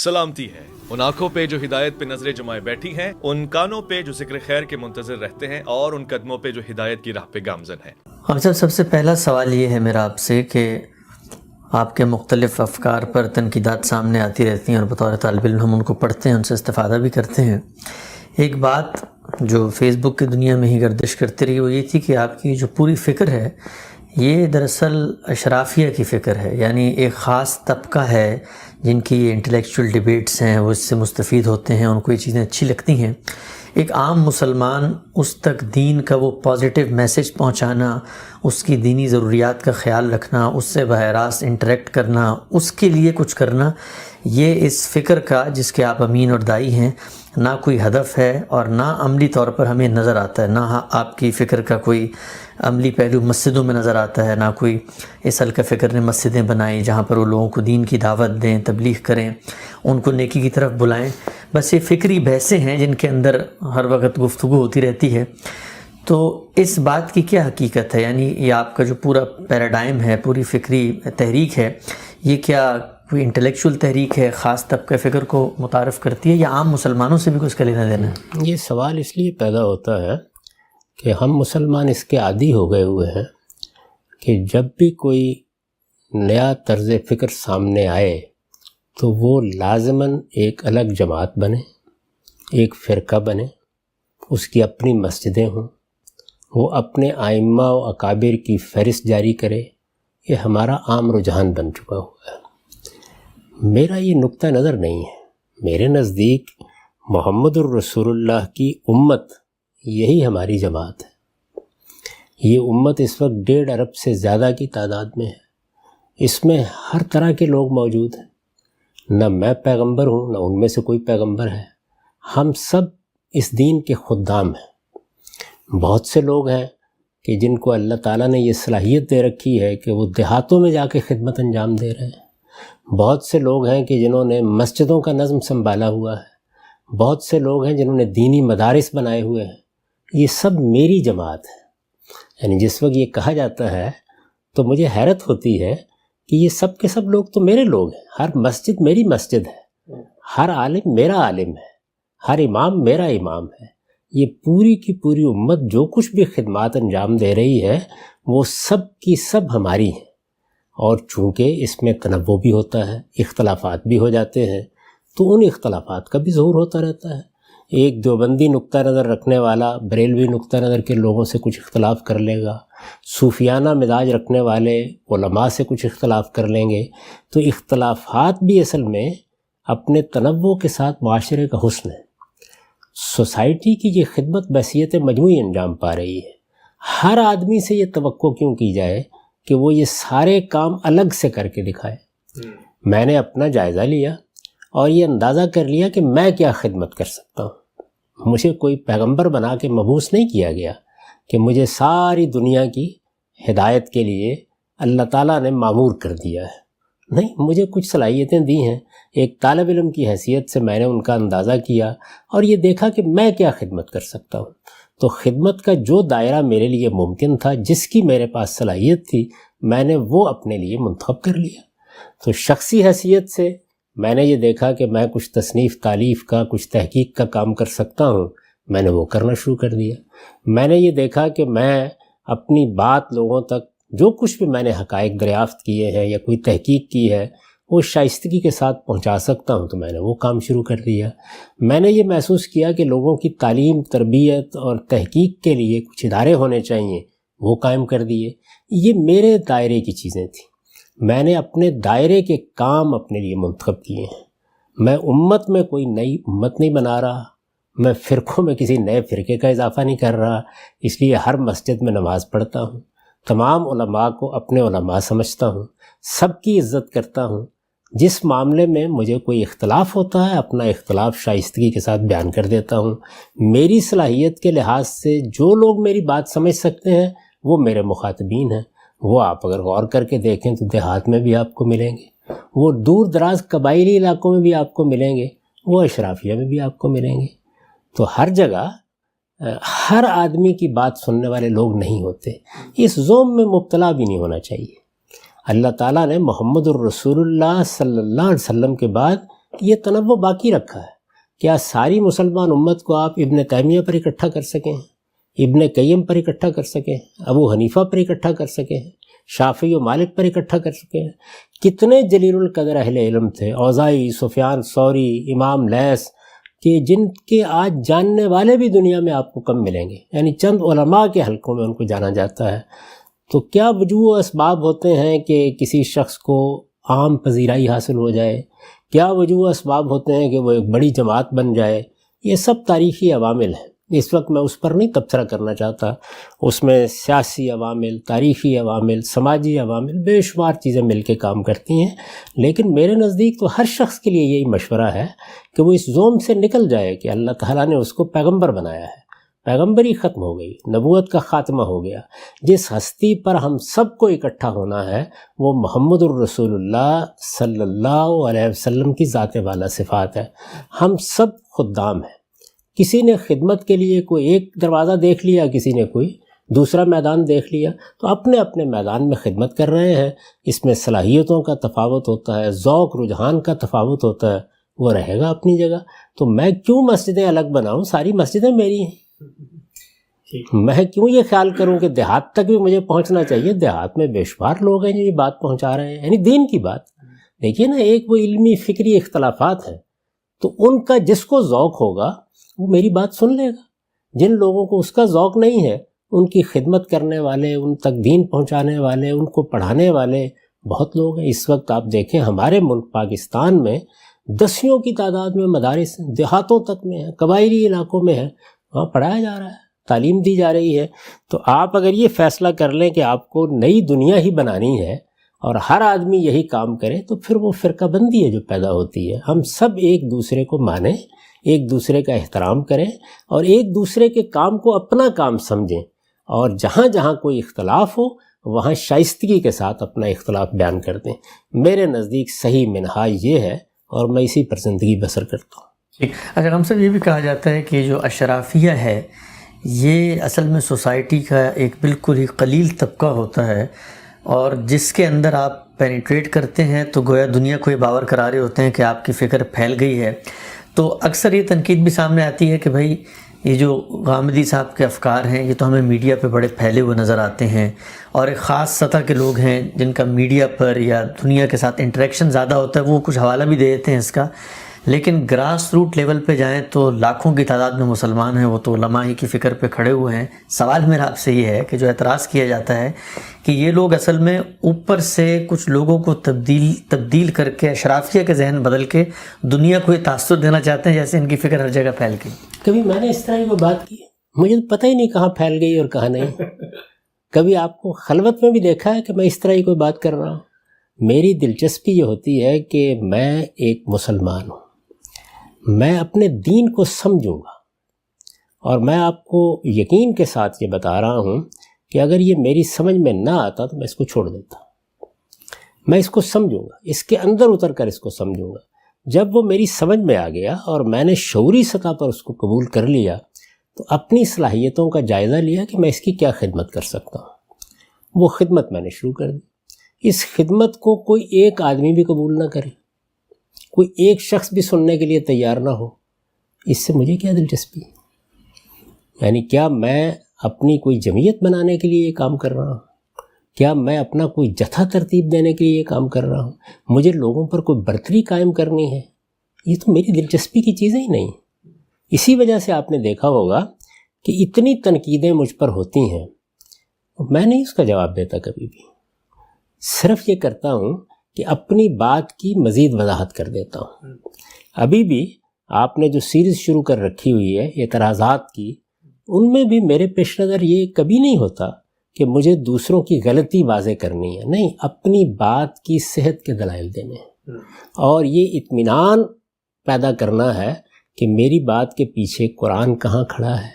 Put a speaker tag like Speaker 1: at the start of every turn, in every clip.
Speaker 1: سلامتی ہے ان آنکھوں پہ جو ہدایت پہ نظریں جمائے بیٹھی ہیں، ان کانوں پہ جو ذکر خیر کے منتظر رہتے ہیں، اور ان قدموں پہ جو ہدایت کی راہ پہ گامزن ہیں۔
Speaker 2: اب سب سے پہلا سوال یہ ہے میرا آپ سے کہ آپ کے مختلف افکار پر تنقیدات سامنے آتی رہتی ہیں، اور بطور طالب علم ہم ان کو پڑھتے ہیں، ان سے استفادہ بھی کرتے ہیں۔ ایک بات جو فیس بک کی دنیا میں ہی گردش کرتی رہی وہ یہ تھی کہ آپ کی جو پوری فکر ہے یہ دراصل اشرافیہ کی فکر ہے، یعنی ایک خاص طبقہ ہے جن کی یہ انٹلیکچول ڈیبیٹس ہیں، وہ اس سے مستفید ہوتے ہیں، ان کو یہ چیزیں اچھی لگتی ہیں۔ ایک عام مسلمان اس تک دین کا وہ پازیٹیو میسج پہنچانا، اس کی دینی ضروریات کا خیال رکھنا، اس سے براہ راست انٹریکٹ کرنا، اس کے لیے کچھ کرنا، یہ اس فکر کا جس کے آپ امین اور دائی ہیں نہ کوئی ہدف ہے، اور نہ عملی طور پر ہمیں نظر آتا ہے، نہ آپ کی فکر کا کوئی عملی پہلو مسجدوں میں نظر آتا ہے، نہ کوئی اس حلقہ فکر نے مسجدیں بنائیں جہاں پر وہ لوگوں کو دین کی دعوت دیں، تبلیغ کریں، ان کو نیکی کی طرف بلائیں۔ بس یہ فکری بحثیں ہیں جن کے اندر ہر وقت گفتگو ہوتی رہتی ہے۔ تو اس بات کی کیا حقیقت ہے؟ یعنی یہ آپ کا جو پورا پیراڈائم ہے، پوری فکری تحریک ہے، یہ کیا کوئی انٹلیکچول تحریک ہے، خاص طبقہ فکر کو متعارف کرتی ہے، یا عام مسلمانوں سے بھی کچھ کا لینا دینا ہے؟
Speaker 3: یہ سوال اس لیے پیدا ہوتا ہے کہ ہم مسلمان اس کے عادی ہو گئے ہوئے ہیں کہ جب بھی کوئی نیا طرز فکر سامنے آئے تو وہ لازماً ایک الگ جماعت بنے، ایک فرقہ بنے، اس کی اپنی مسجدیں ہوں، وہ اپنے ائمہ و اکابر کی فہرست جاری کرے۔ یہ ہمارا عام رجحان بن چکا ہوا ہے۔ میرا یہ نقطہ نظر نہیں ہے۔ میرے نزدیک محمد الرسول اللہ کی امت یہی ہماری جماعت ہے۔ یہ امت اس وقت 1.5 ارب سے زیادہ کی تعداد میں ہے۔ اس میں ہر طرح کے لوگ موجود ہیں، نہ میں پیغمبر ہوں نہ ان میں سے کوئی پیغمبر ہے۔ ہم سب اس دین کے خدام ہیں۔ بہت سے لوگ ہیں کہ جن کو اللہ تعالیٰ نے یہ صلاحیت دے رکھی ہے کہ وہ دیہاتوں میں جا کے خدمت انجام دے رہے ہیں۔ بہت سے لوگ ہیں کہ جنہوں نے مسجدوں کا نظم سنبھالا ہوا ہے۔ بہت سے لوگ ہیں جنہوں نے دینی مدارس بنائے ہوئے ہیں۔ یہ سب میری جماعت ہے۔ یعنی جس وقت یہ کہا جاتا ہے تو مجھے حیرت ہوتی ہے کہ یہ سب کے سب لوگ تو میرے لوگ ہیں۔ ہر مسجد میری مسجد ہے، ہر عالم میرا عالم ہے، ہر امام میرا امام ہے۔ یہ پوری کی پوری امت جو کچھ بھی خدمات انجام دے رہی ہے وہ سب کی سب ہماری ہیں۔ اور چونکہ اس میں تنوع بھی ہوتا ہے، اختلافات بھی ہو جاتے ہیں، تو ان اختلافات کا بھی ظہور ہوتا رہتا ہے۔ ایک دیوبندی نقطہ نظر رکھنے والا بریلوی نقطہ نظر کے لوگوں سے کچھ اختلاف کر لے گا، صوفیانہ مزاج رکھنے والے علماء سے کچھ اختلاف کر لیں گے۔ تو اختلافات بھی اصل میں اپنے تنوع کے ساتھ معاشرے کا حسن ہے۔ سوسائٹی کی یہ خدمت بحیثیت مجموعی انجام پا رہی ہے۔ ہر آدمی سے یہ توقع کیوں کی جائے کہ وہ یہ سارے کام الگ سے کر کے دکھائے؟ میں نے اپنا جائزہ لیا اور یہ اندازہ کر لیا کہ میں کیا خدمت کر سکتا ہوں۔ مجھے کوئی پیغمبر بنا کے مبعوث نہیں کیا گیا کہ مجھے ساری دنیا کی ہدایت کے لیے اللہ تعالیٰ نے مامور کر دیا ہے۔ نہیں، مجھے کچھ صلاحیتیں دی ہیں۔ ایک طالب علم کی حیثیت سے میں نے ان کا اندازہ کیا اور یہ دیکھا کہ میں کیا خدمت کر سکتا ہوں۔ تو خدمت کا جو دائرہ میرے لیے ممکن تھا، جس کی میرے پاس صلاحیت تھی، میں نے وہ اپنے لیے منتخب کر لیا۔ تو شخصی حیثیت سے میں نے یہ دیکھا کہ میں کچھ تصنیف تالیف کا، کچھ تحقیق کا کام کر سکتا ہوں، میں نے وہ کرنا شروع کر دیا۔ میں نے یہ دیکھا کہ میں اپنی بات لوگوں تک، جو کچھ بھی میں نے حقائق دریافت کیے ہیں یا کوئی تحقیق کی ہے، وہ شائستگی کے ساتھ پہنچا سکتا ہوں، تو میں نے وہ کام شروع کر دیا۔ میں نے یہ محسوس کیا کہ لوگوں کی تعلیم، تربیت اور تحقیق کے لیے کچھ ادارے ہونے چاہیے، وہ قائم کر دیے۔ یہ میرے دائرے کی چیزیں تھیں۔ میں نے اپنے دائرے کے کام اپنے لیے منتخب کیے ہیں۔ میں امت میں کوئی نئی امت نہیں بنا رہا، میں فرقوں میں کسی نئے فرقے کا اضافہ نہیں کر رہا۔ اس لیے ہر مسجد میں نماز پڑھتا ہوں، تمام علماء کو اپنے علماء سمجھتا ہوں، سب کی عزت کرتا ہوں۔ جس معاملے میں مجھے کوئی اختلاف ہوتا ہے، اپنا اختلاف شائستگی کے ساتھ بیان کر دیتا ہوں۔ میری صلاحیت کے لحاظ سے جو لوگ میری بات سمجھ سکتے ہیں وہ میرے مخاطبین ہیں۔ وہ آپ اگر غور کر کے دیکھیں تو دیہات میں بھی آپ کو ملیں گے، وہ دور دراز قبائلی علاقوں میں بھی آپ کو ملیں گے، وہ اشرافیہ میں بھی آپ کو ملیں گے۔ تو ہر جگہ ہر آدمی کی بات سننے والے لوگ نہیں ہوتے۔ اس ذوم میں مبتلا بھی نہیں ہونا چاہیے۔ اللہ تعالیٰ نے محمد الرسول اللہ صلی اللہ علیہ وسلم کے بعد یہ تنوع باقی رکھا ہے. کیا ساری مسلمان امت کو آپ ابن تیمیہ پر اکٹھا کر سکیں, ابن قیم پر اکٹھا کر سکیں, ابو حنیفہ پر اکٹھا کر سکیں, شافعی و مالک پر اکٹھا کر سکیں؟ کتنے جلیل القدر اہل علم تھے, اوزاعی, سفیان ثوری, امام لیث, کہ جن کے آج جاننے والے بھی دنیا میں آپ کو کم ملیں گے, یعنی چند علماء کے حلقوں میں ان کو جانا جاتا ہے. تو کیا وجوہ اسباب ہوتے ہیں کہ کسی شخص کو عام پذیرائی حاصل ہو جائے؟ کیا وجوہ اسباب ہوتے ہیں کہ وہ ایک بڑی جماعت بن جائے؟ یہ سب تاریخی عوامل ہیں. اس وقت میں اس پر نہیں تبصرہ کرنا چاہتا. اس میں سیاسی عوامل, تاریخی عوامل, سماجی عوامل, بے شمار چیزیں مل کے کام کرتی ہیں. لیکن میرے نزدیک تو ہر شخص کے لیے یہی مشورہ ہے کہ وہ اس زوم سے نکل جائے کہ اللہ تعالیٰ نے اس کو پیغمبر بنایا ہے, پیغمبری ختم ہو گئی, نبوت کا خاتمہ ہو گیا. جس ہستی پر ہم سب کو اکٹھا ہونا ہے وہ محمد الرسول اللہ صلی اللہ علیہ وسلم کی ذات والا صفات ہے. ہم سب خدام ہیں. کسی نے خدمت کے لیے کوئی ایک دروازہ دیکھ لیا, کسی نے کوئی دوسرا میدان دیکھ لیا, تو اپنے اپنے میدان میں خدمت کر رہے ہیں. اس میں صلاحیتوں کا تفاوت ہوتا ہے, ذوق رجحان کا تفاوت ہوتا ہے, وہ رہے گا اپنی جگہ. تو میں کیوں مسجدیں الگ بناؤں؟ ساری مسجدیں میری ہیں. میں کیوں یہ خیال کروں کہ دیہات تک بھی مجھے پہنچنا چاہیے؟ دیہات میں بے شمار لوگ ہیں جو یہ بات پہنچا رہے ہیں, یعنی دین کی بات. دیکھیے نا, ایک وہ علمی فکری اختلافات ہیں, تو ان کا جس کو ذوق ہوگا وہ میری بات سن لے گا. جن لوگوں کو اس کا ذوق نہیں ہے, ان کی خدمت کرنے والے, ان تک دین پہنچانے والے, ان کو پڑھانے والے بہت لوگ ہیں. اس وقت آپ دیکھیں ہمارے ملک پاکستان میں دسیوں کی تعداد میں مدارس ہیں, دیہاتوں تک میں ہیں, قبائلی علاقوں میں ہیں, وہاں پڑھایا جا رہا ہے, تعلیم دی جا رہی ہے. تو آپ اگر یہ فیصلہ کر لیں کہ آپ کو نئی دنیا ہی بنانی ہے اور ہر آدمی یہی کام کرے, تو پھر وہ فرقہ بندی ہے جو پیدا ہوتی ہے. ہم سب ایک دوسرے کو مانیں, ایک دوسرے کا احترام کریں, اور ایک دوسرے کے کام کو اپنا کام سمجھیں, اور جہاں جہاں کوئی اختلاف ہو وہاں شائستگی کے ساتھ اپنا اختلاف بیان کر دیں. میرے نزدیک صحیح منہاج یہ ہے, اور میں اسی پر زندگی بسر کرتا ہوں.
Speaker 2: اگر ہم سب یہ بھی کہا جاتا ہے کہ جو اشرافیہ ہے یہ اصل میں سوسائٹی کا ایک بالکل ہی قلیل طبقہ ہوتا ہے, اور جس کے اندر آپ پینیٹریٹ کرتے ہیں تو گویا دنیا کو یہ باور کرا رہے ہوتے ہیں کہ آپ کی فکر پھیل گئی ہے. تو اکثر یہ تنقید بھی سامنے آتی ہے کہ بھائی یہ جو غامدی صاحب کے افکار ہیں یہ تو ہمیں میڈیا پہ بڑے پھیلے ہوئے نظر آتے ہیں, اور ایک خاص سطح کے لوگ ہیں جن کا میڈیا پر یا دنیا کے ساتھ انٹریکشن زیادہ ہوتا ہے, وہ کچھ حوالہ بھی دے دیتے ہیں اس کا. لیکن گراس روٹ لیول پہ جائیں تو لاکھوں کی تعداد میں مسلمان ہیں, وہ تو علماء ہی کی فکر پہ کھڑے ہوئے ہیں. سوال میرا آپ سے یہ ہے کہ جو اعتراض کیا جاتا ہے کہ یہ لوگ اصل میں اوپر سے کچھ لوگوں کو تبدیل کر کے اشرافیہ کے ذہن بدل کے دنیا کو یہ تاثر دینا چاہتے ہیں جیسے ان کی فکر ہر جگہ پھیل گئی.
Speaker 3: کبھی میں نے اس طرح کی کوئی بات کی؟ مجھے تو پتہ ہی نہیں کہاں پھیل گئی اور کہاں نہیں. کبھی آپ کو خلوت میں بھی دیکھا ہے کہ میں اس طرح کی کوئی بات کر رہا ہوں؟ میری دلچسپی یہ ہوتی ہے کہ میں ایک مسلمان ہوں, میں اپنے دین کو سمجھوں گا, اور میں آپ کو یقین کے ساتھ یہ بتا رہا ہوں کہ اگر یہ میری سمجھ میں نہ آتا تو میں اس کو چھوڑ دیتا. میں اس کو سمجھوں گا, اس کے اندر اتر کر اس کو سمجھوں گا. جب وہ میری سمجھ میں آ گیا اور میں نے شعوری سطح پر اس کو قبول کر لیا, تو اپنی صلاحیتوں کا جائزہ لیا کہ میں اس کی کیا خدمت کر سکتا ہوں. وہ خدمت میں نے شروع کر دی. اس خدمت کو کوئی ایک آدمی بھی قبول نہ کرے, کوئی ایک شخص بھی سننے کے لیے تیار نہ ہو, اس سے مجھے کیا دلچسپی ہے؟ یعنی کیا میں اپنی کوئی جمعیت بنانے کے لیے یہ کام کر رہا ہوں؟ کیا میں اپنا کوئی جتھا ترتیب دینے کے لیے یہ کام کر رہا ہوں؟ مجھے لوگوں پر کوئی برتری قائم کرنی ہے؟ یہ تو میری دلچسپی کی چیزیں ہی نہیں. اسی وجہ سے آپ نے دیکھا ہوگا کہ اتنی تنقیدیں مجھ پر ہوتی ہیں, میں نہیں اس کا جواب دیتا کبھی بھی. صرف یہ کرتا ہوں کہ اپنی بات کی مزید وضاحت کر دیتا ہوں. ابھی بھی آپ نے جو سیریز شروع کر رکھی ہوئی ہے اعتراضات کی, ان میں بھی میرے پیش نظر یہ کبھی نہیں ہوتا کہ مجھے دوسروں کی غلطی واضح کرنی ہے. نہیں, اپنی بات کی صحت کے دلائل دینے ہیں, اور یہ اطمینان پیدا کرنا ہے کہ میری بات کے پیچھے قرآن کہاں کھڑا ہے,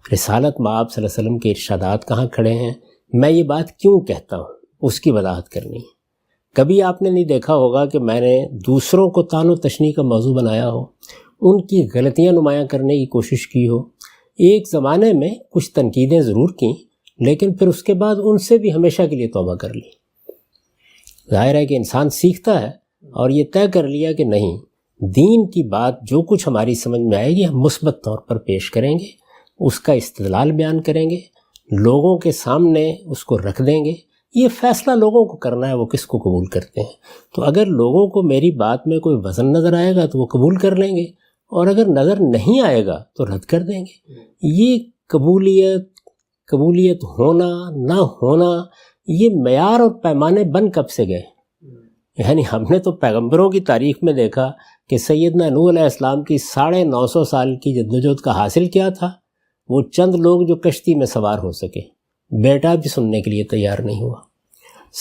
Speaker 3: رسالت مآب صلی اللہ علیہ وسلم کے ارشادات کہاں کھڑے ہیں, میں یہ بات کیوں کہتا ہوں, اس کی وضاحت کرنی ہے. کبھی آپ نے نہیں دیکھا ہوگا کہ میں نے دوسروں کو طعن و تشنیع کا موضوع بنایا ہو, ان کی غلطیاں نمایاں کرنے کی کوشش کی ہو. ایک زمانے میں کچھ تنقیدیں ضرور کیں, لیکن پھر اس کے بعد ان سے بھی ہمیشہ کے لیے توبہ کر لی. ظاہر ہے کہ انسان سیکھتا ہے, اور یہ طے کر لیا کہ نہیں, دین کی بات جو کچھ ہماری سمجھ میں آئے گی ہم مثبت طور پر پیش کریں گے، اس کا استدلال بیان کریں گے، لوگوں کے سامنے اس کو رکھ دیں گے. یہ فیصلہ لوگوں کو کرنا ہے وہ کس کو قبول کرتے ہیں. تو اگر لوگوں کو میری بات میں کوئی وزن نظر آئے گا تو وہ قبول کر لیں گے، اور اگر نظر نہیں آئے گا تو رد کر دیں گے. یہ قبولیت ہونا نہ ہونا یہ معیار اور پیمانے بن کب سے گئے؟ یعنی ہم نے تو پیغمبروں کی تاریخ میں دیکھا کہ سیدنا نوح علیہ السلام کی 950 سال کی جدوجہد کا حاصل کیا تھا؟ وہ چند لوگ جو کشتی میں سوار ہو سکے، بیٹا بھی سننے کے لیے تیار نہیں ہوا.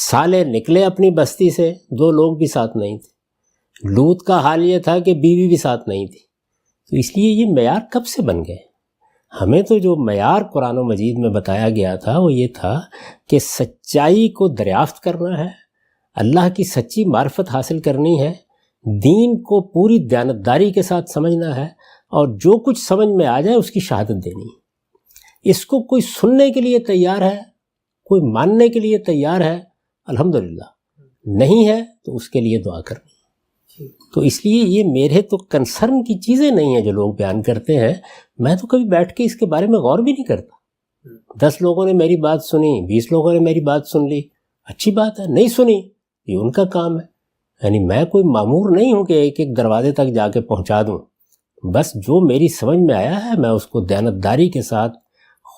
Speaker 3: صالح نکلے اپنی بستی سے، 2 لوگ بھی ساتھ نہیں تھے. لوط کا حال یہ تھا کہ بیوی بھی ساتھ نہیں تھی. تو اس لیے یہ معیار کب سے بن گئے؟ ہمیں تو جو معیار قرآن و مجید میں بتایا گیا تھا وہ یہ تھا کہ سچائی کو دریافت کرنا ہے، اللہ کی سچی معرفت حاصل کرنی ہے، دین کو پوری دیانتداری کے ساتھ سمجھنا ہے، اور جو کچھ سمجھ میں آ جائے اس کی شہادت دینی ہے. اس کو کوئی سننے کے لیے تیار ہے، کوئی ماننے کے لیے تیار ہے، الحمدللہ. نہیں ہے تو اس کے لیے دعا کرنی. تو اس لیے یہ میرے تو کنسرن کی چیزیں نہیں ہیں جو لوگ بیان کرتے ہیں. میں تو کبھی بیٹھ کے اس کے بارے میں غور بھی نہیں کرتا. 10 لوگوں نے میری بات سنی، 20 لوگوں نے میری بات سن لی، اچھی بات ہے. نہیں سنی یہ ان کا کام ہے. یعنی میں کوئی مامور نہیں ہوں کہ ایک ایک دروازے تک جا کے پہنچا دوں. بس جو میری سمجھ میں آیا ہے میں اس کو دیانتداری کے ساتھ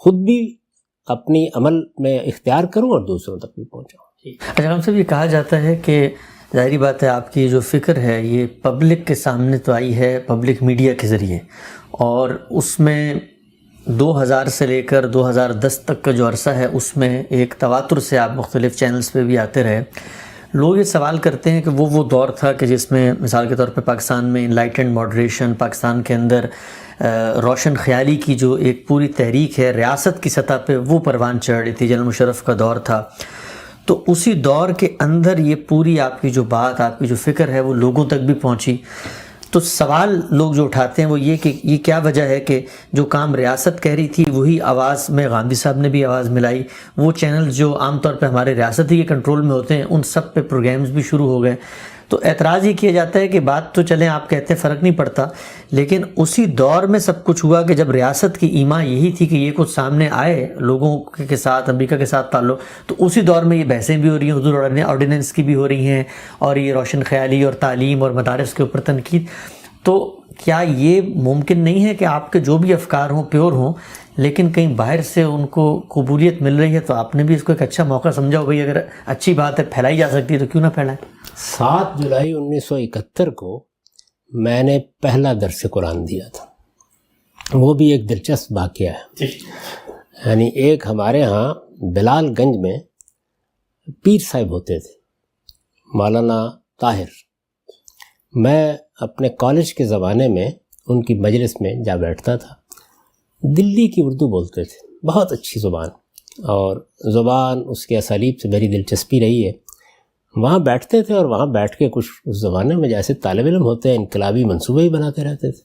Speaker 3: خود بھی اپنی عمل میں اختیار کروں اور دوسروں تک بھی پہنچاؤں.
Speaker 2: اچھا، ہم سے بھی کہا جاتا ہے کہ ظاہری بات ہے آپ کی جو فکر ہے یہ پبلک کے سامنے تو آئی ہے پبلک میڈیا کے ذریعے، اور اس میں 2000 سے لے کر 2010 تک کا جو عرصہ ہے اس میں ایک تواتر سے آپ مختلف چینلز پہ بھی آتے رہے. لوگ یہ سوال کرتے ہیں کہ وہ دور تھا کہ جس میں مثال کے طور پہ پاکستان میں انلائٹنڈ ماڈریشن، پاکستان کے اندر روشن خیالی کی جو ایک پوری تحریک ہے ریاست کی سطح پہ وہ پروان چڑھ رہی تھی، جنرل مشرف کا دور تھا. تو اسی دور کے اندر یہ پوری آپ کی جو بات، آپ کی جو فکر ہے وہ لوگوں تک بھی پہنچی. تو سوال لوگ جو اٹھاتے ہیں وہ یہ کہ یہ کیا وجہ ہے کہ جو کام ریاست کہہ رہی تھی وہی آواز میں غامدی صاحب نے بھی آواز ملائی، وہ چینل جو عام طور پہ ہمارے ریاستی کے کنٹرول میں ہوتے ہیں ان سب پہ پروگرامز بھی شروع ہو گئے. تو اعتراض یہ کیا جاتا ہے کہ بات تو چلیں آپ کہتے ہیں فرق نہیں پڑتا، لیکن اسی دور میں سب کچھ ہوا کہ جب ریاست کی ایما یہی تھی کہ یہ کچھ سامنے آئے لوگوں کے ساتھ، امریکہ کے ساتھ تعلق، تو اسی دور میں یہ بحثیں بھی ہو رہی ہیں، حضور آرڈیننس کی بھی ہو رہی ہیں، اور یہ روشن خیالی اور تعلیم اور مدارس کے اوپر تنقید. تو کیا یہ ممکن نہیں ہے کہ آپ کے جو بھی افکار ہوں پیور ہوں، لیکن کہیں باہر سے ان کو قبولیت مل رہی ہے تو آپ نے بھی اس کو ایک اچھا موقع سمجھا ہو، بھئی اگر اچھی بات ہے پھیلائی جا سکتی ہے تو کیوں نہ پھیلائیں؟
Speaker 3: 7 جولائی 1971 کو میں نے پہلا درس قرآن دیا تھا. وہ بھی ایک دلچسپ واقعہ ہے. یعنی ایک ہمارے ہاں بلال گنج میں پیر صاحب ہوتے تھے، مولانا طاہر. میں اپنے کالج کے زمانے میں ان کی مجلس میں جا بیٹھتا تھا. دلی کی اردو بولتے تھے، بہت اچھی زبان، اور زبان اس کے اسالیب سے میری دلچسپی رہی ہے. وہاں بیٹھتے تھے اور وہاں بیٹھ کے کچھ اس زمانے میں جیسے طالب علم ہوتے ہیں انقلابی منصوبے ہی بناتے رہتے تھے.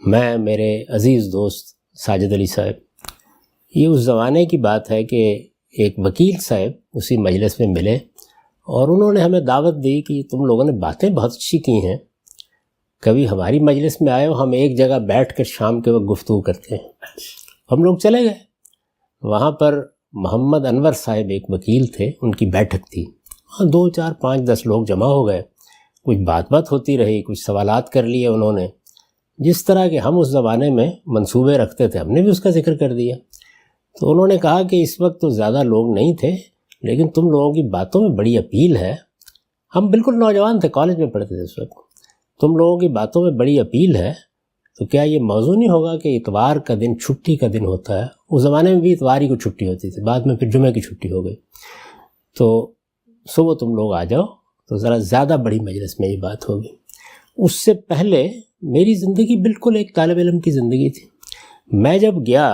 Speaker 3: میں، میرے عزیز دوست ساجد علی صاحب، یہ اس زمانے کی بات ہے کہ ایک وکیل صاحب اسی مجلس میں ملے اور انہوں نے ہمیں دعوت دی کہ تم لوگوں نے باتیں بہت اچھی کی ہیں، کبھی ہماری مجلس میں آئے ہو، ہم ایک جگہ بیٹھ کر شام کے وقت گفتگو کرتے ہیں. ہم لوگ چلے گئے. وہاں پر محمد انور صاحب ایک وکیل تھے، ان کی بیٹھک تھی. 2 4 5 10 لوگ جمع ہو گئے. کچھ بات ہوتی رہی، کچھ سوالات کر لیے انہوں نے. جس طرح کہ ہم اس زمانے میں منصوبے رکھتے تھے ہم نے بھی اس کا ذکر کر دیا. تو انہوں نے کہا کہ اس وقت تو زیادہ لوگ نہیں تھے، لیکن تم لوگوں کی باتوں میں بڑی اپیل ہے. ہم بالکل نوجوان تھے، کالج میں پڑھتے تھے اس وقت. تم لوگوں کی باتوں میں بڑی اپیل ہے، تو کیا یہ موضوع نہیں ہوگا کہ اتوار کا دن چھٹی کا دن ہوتا ہے؟ اس زمانے میں بھی اتوار ہی کو چھٹی ہوتی تھی، بعد میں پھر جمعہ کی چھٹی ہو گئی. تو صبح تم لوگ آ جاؤ، تو ذرا زیادہ بڑی مجلس میں یہ بات ہوگی. اس سے پہلے میری زندگی بالکل ایک طالب علم کی زندگی تھی. میں جب گیا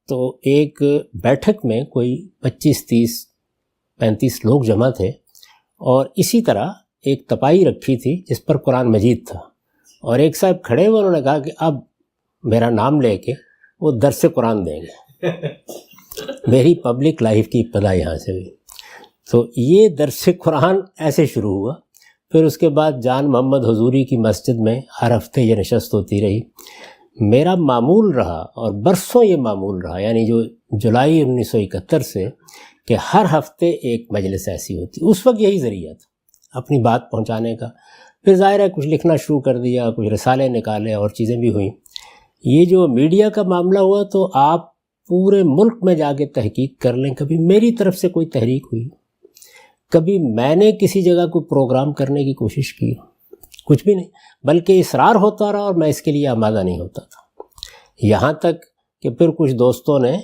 Speaker 3: تو ایک بیٹھک میں کوئی 25 30 35 لوگ جمع تھے، اور اسی طرح ایک تپائی رکھی تھی جس پر قرآن مجید تھا، اور ایک صاحب کھڑے ہوئے، انہوں نے کہا کہ اب میرا نام لے کے وہ درس قرآن دیں گے. میری پبلک لائف کی ابتدا یہاں سے ہوئی. تو یہ درس قرآن ایسے شروع ہوا. پھر اس کے بعد جان محمد حضوری کی مسجد میں ہر ہفتے یہ نشست ہوتی رہی. میرا معمول رہا اور برسوں یہ معمول رہا، یعنی جو جولائی 1971 سے، کہ ہر ہفتے ایک مجلس ایسی ہوتی. اس وقت یہی ذریعہ تھا اپنی بات پہنچانے کا. پھر ظاہر ہے کچھ لکھنا شروع کر دیا، کچھ رسالے نکالے اور چیزیں بھی ہوئیں. یہ جو میڈیا کا معاملہ ہوا تو آپ پورے ملک میں جا کے تحقیق کر لیں، کبھی میری طرف سے کوئی تحریک ہوئی، کبھی میں نے کسی جگہ کوئی پروگرام کرنے کی کوشش کی، کچھ بھی نہیں، بلکہ اصرار ہوتا رہا اور میں اس کے لیے آمادہ نہیں ہوتا تھا. یہاں تک کہ پھر کچھ دوستوں نے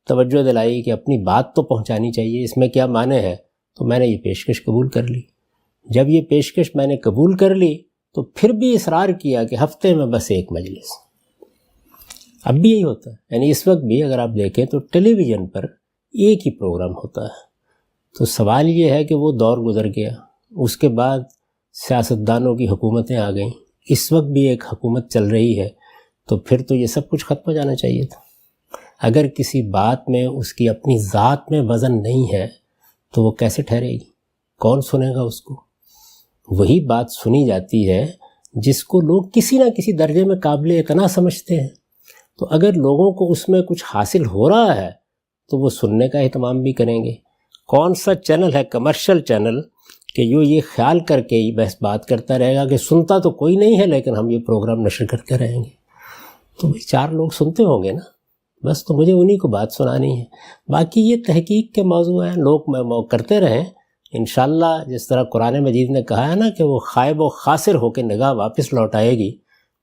Speaker 3: توجہ دلائی کہ اپنی بات تو پہنچانی چاہیے، اس میں کیا معنی ہے، تو میں نے یہ پیشکش قبول کر لی. جب یہ پیشکش میں نے قبول کر لی تو پھر بھی اصرار کیا کہ ہفتے میں بس ایک مجلس. اب بھی یہی ہوتا ہے، یعنی اس وقت بھی اگر آپ دیکھیں تو ٹیلی ویژن پر ایک ہی پروگرام ہوتا ہے. تو سوال یہ ہے کہ وہ دور گزر گیا، اس کے بعد سیاستدانوں کی حکومتیں آ گئیں، اس وقت بھی ایک حکومت چل رہی ہے، تو پھر تو یہ سب کچھ ختم ہو جانا چاہیے تھا. اگر کسی بات میں اس کی اپنی ذات میں وزن نہیں ہے تو وہ کیسے ٹھہرے گی؟ کون سنے گا اس کو؟ وہی بات سنی جاتی ہے جس کو لوگ کسی نہ کسی درجے میں قابل اعتنا سمجھتے ہیں. تو اگر لوگوں کو اس میں کچھ حاصل ہو رہا ہے تو وہ سننے کا اہتمام بھی کریں گے. کون سا چینل ہے کمرشل چینل کہ جو یہ خیال کر کے ہی بحث بات کرتا رہے گا کہ سنتا تو کوئی نہیں ہے لیکن ہم یہ پروگرام نشر کرتے رہیں گے؟ تو 4 لوگ سنتے ہوں گے نا، بس. تو مجھے انہی کو بات سنانی ہے. باقی یہ تحقیق کے موضوع ہیں، لوگ کرتے رہیں انشاءاللہ. جس طرح قرآن مجید نے کہا ہے نا کہ وہ خائب و خاسر ہو کے نگاہ واپس لوٹ آئے گی،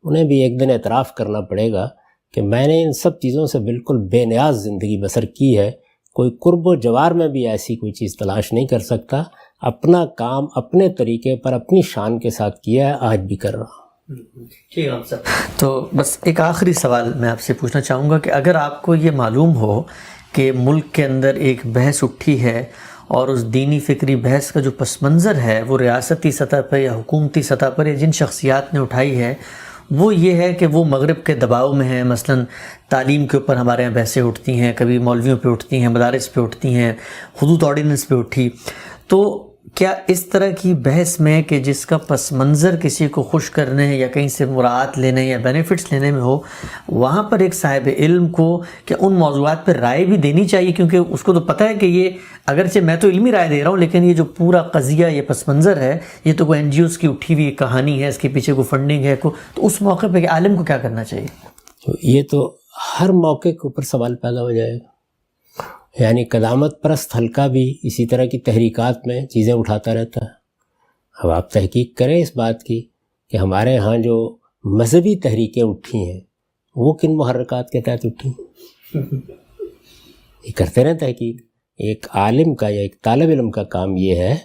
Speaker 3: انہیں بھی ایک دن اعتراف کرنا پڑے گا کہ میں نے ان سب چیزوں سے بالکل بے نیاز زندگی بسر کی ہے. کوئی قرب و جوار میں بھی ایسی کوئی چیز تلاش نہیں کر سکتا. اپنا کام اپنے طریقے پر اپنی شان کے ساتھ کیا ہے، آج بھی کر رہا ہوں.
Speaker 2: تو بس ایک آخری سوال میں آپ سے پوچھنا چاہوں گا کہ اگر آپ کو یہ معلوم ہو کہ ملک کے اندر ایک بحث اٹھی ہے اور اس دینی فکری بحث کا جو پس منظر ہے وہ ریاستی سطح پر یا حکومتی سطح پر یا جن شخصیات نے اٹھائی ہے وہ یہ ہے کہ وہ مغرب کے دباؤ میں ہیں، مثلا تعلیم کے اوپر ہمارے یہاں بحثیں اٹھتی ہیں، کبھی مولویوں پہ اٹھتی ہیں، مدارس پہ اٹھتی ہیں، حدود آرڈیننس پہ اٹھی، تو کیا اس طرح کی بحث میں کہ جس کا پس منظر کسی کو خوش کرنے یا کہیں سے مراعات لینے یا بینیفٹس لینے میں ہو، وہاں پر ایک صاحب علم کو کیا ان موضوعات پر رائے بھی دینی چاہیے؟ کیونکہ اس کو تو پتہ ہے کہ یہ اگرچہ میں تو علمی رائے دے رہا ہوں لیکن یہ جو پورا قضیہ، یہ پس منظر ہے، یہ تو کوئی NGOs کی اٹھی ہوئی کہانی ہے، اس کے پیچھے کوئی فنڈنگ ہے، تو اس موقع پہ عالم کو کیا کرنا چاہیے؟
Speaker 3: یہ تو ہر موقع کے اوپر سوال پیدا ہو جائے گا. یعنی قدامت پرست حلقہ بھی اسی طرح کی تحریکات میں چیزیں اٹھاتا رہتا ہے. اب آپ تحقیق کریں اس بات کی کہ ہمارے ہاں جو مذہبی تحریکیں اٹھی ہیں وہ کن محرکات کے تحت اٹھی ہیں؟ یہ کرتے رہیں تحقیق. ایک عالم کا یا ایک طالب علم کا کام یہ ہے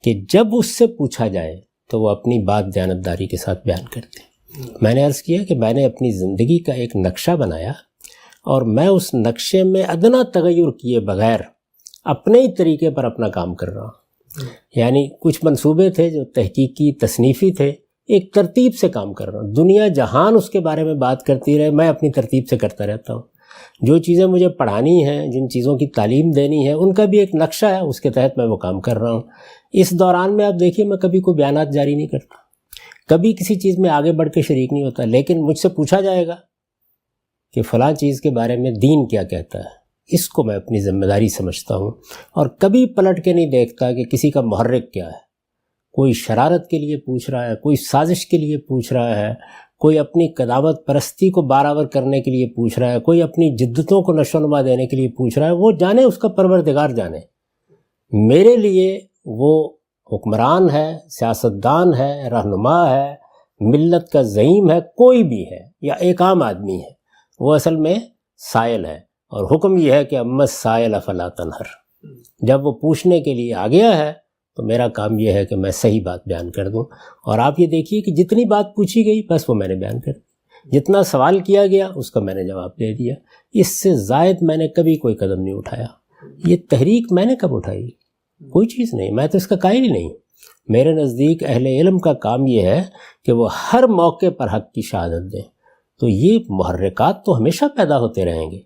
Speaker 3: کہ جب اس سے پوچھا جائے تو وہ اپنی بات دیانتداری کے ساتھ بیان کرتے ہیں. میں نے عرض کیا کہ میں نے اپنی زندگی کا ایک نقشہ بنایا اور میں اس نقشے میں ادنا تغیر کیے بغیر اپنے ہی طریقے پر اپنا کام کر رہا ہوں. یعنی کچھ منصوبے تھے جو تحقیقی تصنیفی تھے، ایک ترتیب سے کام کر رہا ہوں. دنیا جہان اس کے بارے میں بات کرتی رہے، میں اپنی ترتیب سے کرتا رہتا ہوں. جو چیزیں مجھے پڑھانی ہیں، جن چیزوں کی تعلیم دینی ہے، ان کا بھی ایک نقشہ ہے، اس کے تحت میں وہ کام کر رہا ہوں. اس دوران میں آپ دیکھیے میں کبھی کوئی بیانات جاری نہیں کرتا، کبھی کسی چیز میں آگے بڑھ کے شریک نہیں ہوتا. لیکن مجھ سے پوچھا جائے گا کہ فلاں چیز کے بارے میں دین کیا کہتا ہے، اس کو میں اپنی ذمہ داری سمجھتا ہوں اور کبھی پلٹ کے نہیں دیکھتا کہ کسی کا محرک کیا ہے. کوئی شرارت کے لیے پوچھ رہا ہے، کوئی سازش کے لیے پوچھ رہا ہے، کوئی اپنی قدامت پرستی کو برابر کرنے کے لیے پوچھ رہا ہے، کوئی اپنی جدتوں کو نشو و نما دینے کے لیے پوچھ رہا ہے. وہ جانے، اس کا پروردگار جانے. میرے لیے وہ حکمران ہے، سیاستدان ہے، رہنما ہے، ملت کا زعیم ہے، کوئی بھی ہے یا ایک عام آدمی ہے، وہ اصل میں سائل ہے. اور حکم یہ ہے کہ امت سائل فلا تنہر. جب وہ پوچھنے کے لیے آ گیا ہے تو میرا کام یہ ہے کہ میں صحیح بات بیان کر دوں. اور آپ یہ دیکھیے کہ جتنی بات پوچھی گئی بس وہ میں نے بیان کر دی، جتنا سوال کیا گیا اس کا میں نے جواب دے دیا. اس سے زائد میں نے کبھی کوئی قدم نہیں اٹھایا. یہ تحریک میں نے کب اٹھائی؟ کوئی چیز نہیں، میں تو اس کا قائل ہی نہیں. میرے نزدیک اہل علم کا کام یہ ہے کہ وہ ہر موقع پر حق کی شہادت دیں. تو یہ محرکات تو ہمیشہ پیدا ہوتے رہیں گے.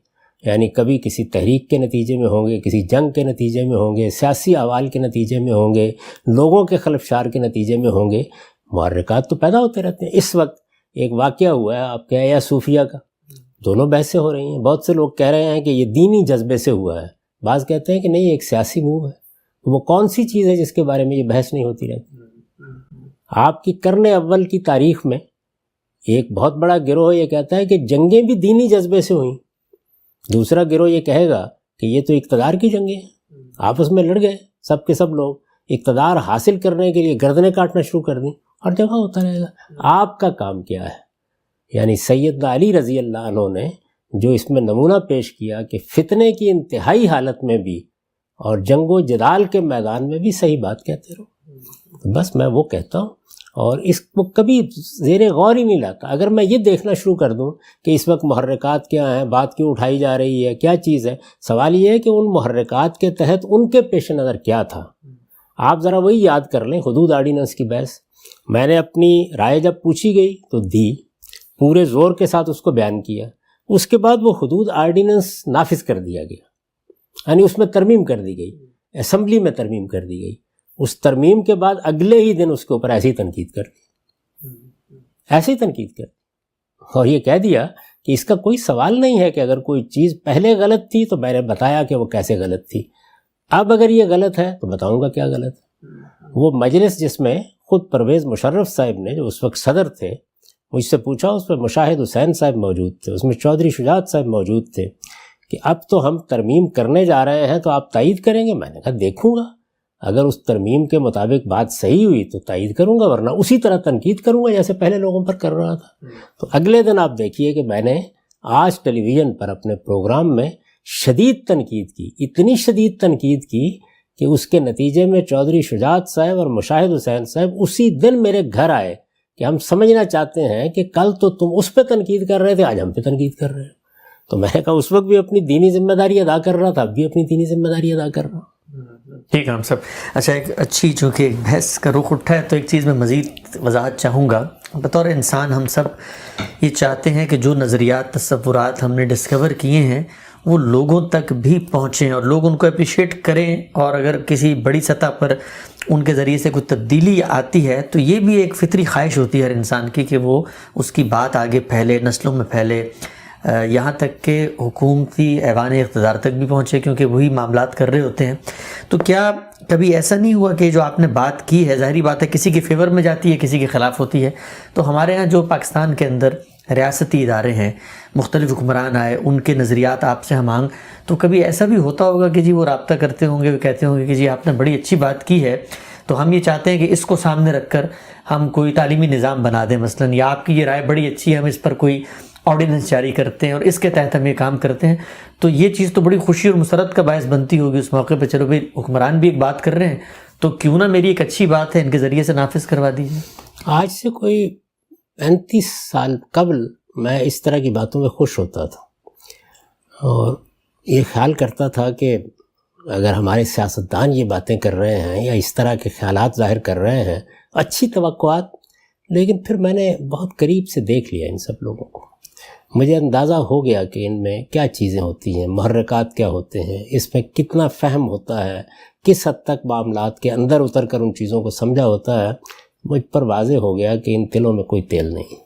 Speaker 3: یعنی کبھی کسی تحریک کے نتیجے میں ہوں گے، کسی جنگ کے نتیجے میں ہوں گے، سیاسی احوال کے نتیجے میں ہوں گے، لوگوں کے خلفشار کے نتیجے میں ہوں گے، محرکات تو پیدا ہوتے رہتے ہیں۔ اس وقت ایک واقعہ ہوا ہے آپ کے یا صوفیہ کا، دونوں بحثیں ہو رہی ہیں۔ بہت سے لوگ کہہ رہے ہیں کہ یہ دینی جذبے سے ہوا ہے، بعض کہتے ہیں کہ نہیں، ایک سیاسی موو ہے۔ وہ کون سی چیز ہے جس کے بارے میں یہ بحث نہیں ہوتی رہتی؟ آپ کی قرن اول کی تاریخ میں ایک بہت بڑا گروہ یہ کہتا ہے کہ جنگیں بھی دینی جذبے سے ہوئیں، دوسرا گروہ یہ کہے گا کہ یہ تو اقتدار کی جنگیں ہیں، آپس میں لڑ گئے سب کے سب لوگ، اقتدار حاصل کرنے کے لیے گردنیں کاٹنا شروع کر دیں، اور جگہ ہوتا رہے گا۔ آپ کا کام کیا ہے؟ یعنی سیدنا علی رضی اللہ عنہ نے جو اس میں نمونہ پیش کیا کہ فتنے کی انتہائی حالت میں بھی اور جنگ و جدال کے میدان میں بھی صحیح بات کہتے رہو، بس میں وہ کہتا ہوں، اور اس کو کبھی زیر غور ہی نہیں لاتا۔ اگر میں یہ دیکھنا شروع کر دوں کہ اس وقت محرکات کیا ہیں، بات کیوں اٹھائی جا رہی ہے، کیا چیز ہے، سوال یہ ہے کہ ان محرکات کے تحت ان کے پیش نظر کیا تھا۔ آپ ذرا وہی یاد کر لیں، حدود آرڈیننس کی بحث، میں نے اپنی رائے جب پوچھی گئی تو دی، پورے زور کے ساتھ اس کو بیان کیا، اس کے بعد وہ حدود آرڈیننس نافذ کر دیا گیا، یعنی اس میں ترمیم کر دی گئی، اسمبلی میں ترمیم کر دی گئی۔ اس ترمیم کے بعد اگلے ہی دن اس کے اوپر ایسی تنقید کر دی، ایسی تنقید کر دی، اور یہ کہہ دیا کہ اس کا کوئی سوال نہیں ہے کہ اگر کوئی چیز پہلے غلط تھی تو میں نے بتایا کہ وہ کیسے غلط تھی، اب اگر یہ غلط ہے تو بتاؤں گا کیا غلط ہے۔ وہ مجلس جس میں خود پرویز مشرف صاحب نے جو اس وقت صدر تھے مجھ سے پوچھا، اس میں مشاہد حسین صاحب موجود تھے، اس میں چودھری شجاعت صاحب موجود تھے، کہ اب تو ہم ترمیم کرنے جا رہے ہیں تو آپ تائید کریں گے؟ میں نے کہا دیکھوں گا، اگر اس ترمیم کے مطابق بات صحیح ہوئی تو تائید کروں گا، ورنہ اسی طرح تنقید کروں گا جیسے پہلے لوگوں پر کر رہا تھا۔ تو اگلے دن آپ دیکھیے کہ میں نے آج ٹیلی ویژن پر اپنے پروگرام میں شدید تنقید کی، اتنی شدید تنقید کی کہ اس کے نتیجے میں چودھری شجاعت صاحب اور مشاہد حسین صاحب اسی دن میرے گھر آئے کہ ہم سمجھنا چاہتے ہیں کہ کل تو تم اس پہ تنقید کر رہے تھے، آج ہم پہ تنقید کر رہے ہیں۔ تو میں نے کہا اس وقت بھی اپنی دینی ذمہ داری ادا کر رہا تھا، اب بھی اپنی دینی ذمہ داری ادا کر رہا ہوں۔
Speaker 2: ٹھیک ہے ہم سب اچھا، ایک اچھی چونکہ ایک بحث کا رخ اٹھا ہے تو ایک چیز میں مزید وضاحت چاہوں گا۔ بطور انسان ہم سب یہ چاہتے ہیں کہ جو نظریات، تصورات ہم نے ڈسکور کیے ہیں وہ لوگوں تک بھی پہنچیں اور لوگ ان کو اپریشیٹ کریں، اور اگر کسی بڑی سطح پر ان کے ذریعے سے کوئی تبدیلی آتی ہے تو یہ بھی ایک فطری خواہش ہوتی ہے ہر انسان کی کہ وہ اس کی بات آگے پھیلے، نسلوں میں پھیلے، یہاں تک کہ حکومتی ایوان اقتدار تک بھی پہنچے، کیونکہ وہی معاملات کر رہے ہوتے ہیں۔ تو کیا کبھی ایسا نہیں ہوا کہ جو آپ نے بات کی ہے، ظاہری بات ہے کسی کے فیور میں جاتی ہے، کسی کے خلاف ہوتی ہے، تو ہمارے ہاں جو پاکستان کے اندر ریاستی ادارے ہیں، مختلف حکمران آئے، ان کے نظریات آپ سے ہم آہنگ، تو کبھی ایسا بھی ہوتا ہوگا کہ جی وہ رابطہ کرتے ہوں گے، وہ کہتے ہوں گے کہ جی آپ نے بڑی اچھی بات کی ہے، تو ہم یہ چاہتے ہیں کہ اس کو سامنے رکھ کر ہم کوئی تعلیمی نظام بنا دیں مثلاً، یا آپ کی یہ رائے بڑی اچھی ہے، ہم اس پر کوئی آرڈیننس جاری کرتے ہیں اور اس کے تحت ہم یہ کام کرتے ہیں، تو یہ چیز تو بڑی خوشی اور مسرت کا باعث بنتی ہوگی اس موقع پہ، چلو بھائی حکمران بھی ایک بات کر رہے ہیں تو کیوں نہ میری ایک اچھی بات ہے ان کے ذریعے سے نافذ کروا دیجیے۔
Speaker 3: آج سے کوئی 35 سال قبل میں اس طرح کی باتوں میں خوش ہوتا تھا اور یہ خیال کرتا تھا کہ اگر ہمارے سیاستدان یہ باتیں کر رہے ہیں یا اس طرح کے خیالات ظاہر کر رہے ہیں، اچھی توقعات، لیکن پھر میں نے بہت قریب سے دیکھ لیا ان سب لوگوں کو، مجھے اندازہ ہو گیا کہ ان میں کیا چیزیں ہوتی ہیں، محرکات کیا ہوتے ہیں، اس میں کتنا فہم ہوتا ہے، کس حد تک معاملات کے اندر اتر کر ان چیزوں کو سمجھا ہوتا ہے۔ مجھ پر واضح ہو گیا کہ ان تلوں میں کوئی تیل نہیں،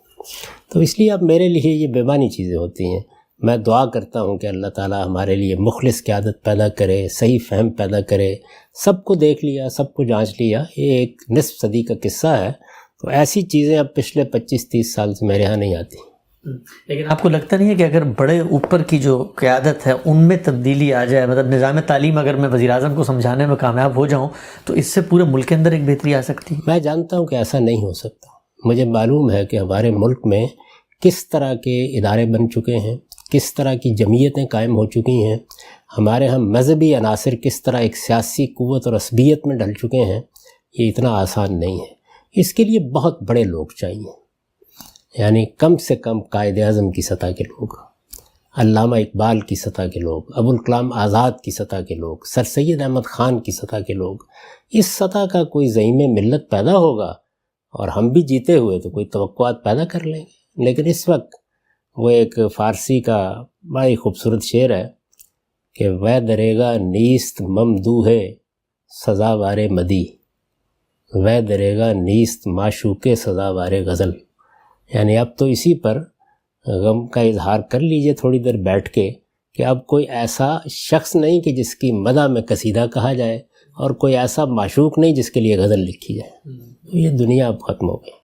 Speaker 3: تو اس لیے اب میرے لیے یہ بے معنی چیزیں ہوتی ہیں۔ میں دعا کرتا ہوں کہ اللہ تعالیٰ ہمارے لیے مخلص قیادت پیدا کرے، صحیح فہم پیدا کرے۔ سب کو دیکھ لیا، سب کو جانچ لیا، یہ ایک نصف صدی کا قصہ ہے، تو ایسی چیزیں اب پچھلے 25-30 سال سے میرے ہاں نہیں آتی۔
Speaker 2: لیکن آپ کو لگتا نہیں ہے کہ اگر بڑے اوپر کی جو قیادت ہے ان میں تبدیلی آ جائے، مطلب نظام تعلیم اگر میں وزیر اعظم کو سمجھانے میں کامیاب ہو جاؤں تو اس سے پورے ملک کے اندر ایک بہتری آ سکتی ہے؟
Speaker 3: میں جانتا ہوں کہ ایسا نہیں ہو سکتا۔ مجھے معلوم ہے کہ ہمارے ملک میں کس طرح کے ادارے بن چکے ہیں، کس طرح کی جمعیتیں قائم ہو چکی ہیں، ہمارے ہم مذہبی عناصر کس طرح ایک سیاسی قوت اور عصبیت میں ڈھل چکے ہیں۔ یہ اتنا آسان نہیں ہے، اس کے لیے بہت بڑے لوگ چاہیے، یعنی کم سے کم قائد اعظم کی سطح کے لوگ، علامہ اقبال کی سطح کے لوگ، ابوالکلام آزاد کی سطح کے لوگ، سر سید احمد خان کی سطح کے لوگ، اس سطح کا کوئی زعیم ملت پیدا ہوگا اور ہم بھی جیتے ہوئے تو کوئی توقعات پیدا کر لیں گے۔ لیکن اس وقت وہ ایک فارسی کا بڑا ہی خوبصورت شعر ہے کہ وے دریگا نیست ممدوح سزاوار مدی، وے دریگا نیست معشوق سزاوار غزل. یعنی اب تو اسی پر غم کا اظہار کر لیجئے تھوڑی دیر بیٹھ کے کہ اب کوئی ایسا شخص نہیں کہ جس کی مدح میں قصیدہ کہا جائے، اور کوئی ایسا معشوق نہیں جس کے لیے غزل لکھی جائے. تو یہ دنیا اب ختم ہو گئی.